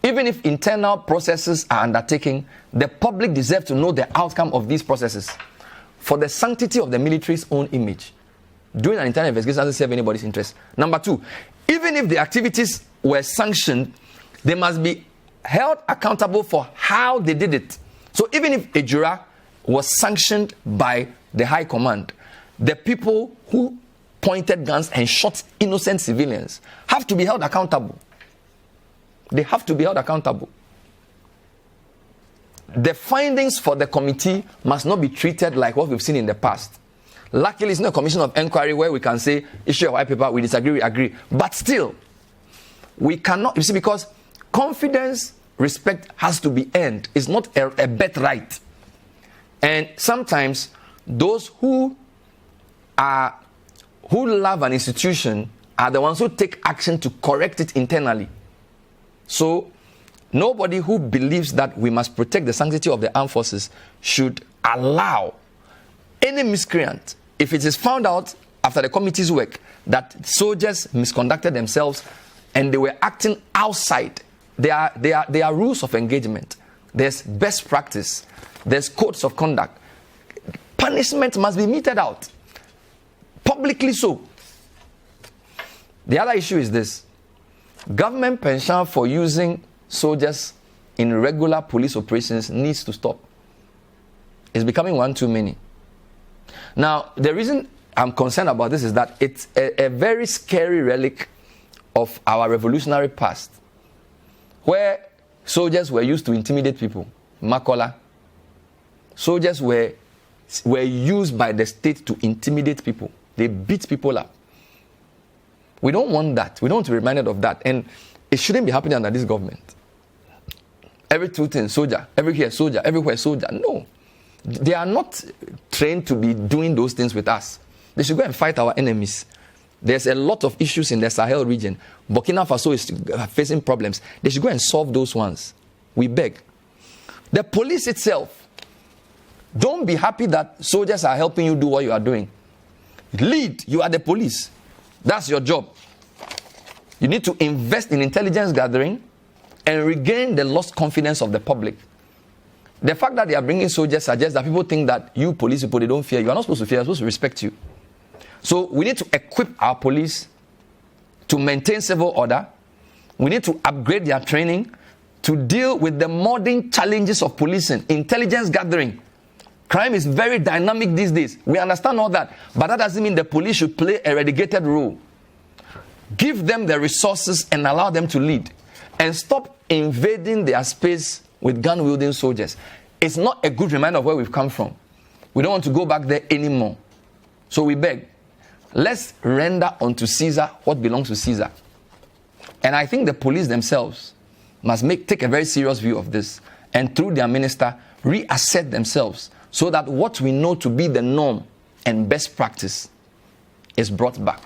Even if internal processes are undertaken, the public deserves to know the outcome of these processes for the sanctity of the military's own image. Doing an internal investigation doesn't serve anybody's interest. Number two, even if the activities were sanctioned, they must be held accountable for how they did it. So even if a juror was sanctioned by the high command, the people who pointed guns and shot innocent civilians have to be held accountable. They have to be held accountable. The findings for the committee must not be treated like what we've seen in the past. Luckily, it's not a commission of inquiry where we can say, issue a white paper, we disagree, we agree. But still, we cannot, you see, because confidence, respect has to be earned. It's not a birthright. And sometimes those who love an institution are the ones who take action to correct it internally. So nobody who believes that we must protect the sanctity of the armed forces should allow any miscreant, if it is found out after the committee's work that soldiers misconducted themselves and they were acting outside, there are rules of engagement. There's best practice. There's codes of conduct. Punishment must be meted out. Publicly so. The other issue is this. Government pension for using soldiers in regular police operations needs to stop. It's becoming one too many. Now, the reason I'm concerned about this is that it's a very scary relic of our revolutionary past, where soldiers were used to intimidate people. Makola. Soldiers were used by the state to intimidate people. They beat people up. We don't want that. We don't want to be reminded of that. And it shouldn't be happening under this government. Every two things, soldier. Every here, soldier. Everywhere, soldier. No. They are not trained to be doing those things with us. They should go and fight our enemies. There's a lot of issues in the Sahel region. Burkina Faso is facing problems. They should go and solve those ones. We beg. The police itself, don't be happy that soldiers are helping you do what you are doing. Lead. You are the police. That's your job. You need to invest in intelligence gathering and regain the lost confidence of the public. The fact that they are bringing soldiers suggests that people think that you police people, they don't fear you. You are not supposed to fear, they are supposed to respect you. So we need to equip our police to maintain civil order. We need to upgrade their training to deal with the modern challenges of policing, intelligence gathering. Crime is very dynamic these days. We understand all that. But that doesn't mean the police should play a relegated role. Give them the resources and allow them to lead. And stop invading their space with gun-wielding soldiers. It's not a good reminder of where we've come from. We don't want to go back there anymore. So we beg, let's render unto Caesar what belongs to Caesar. And I think the police themselves must take a very serious view of this, and through their minister, reassert themselves so that what we know to be the norm and best practice is brought back.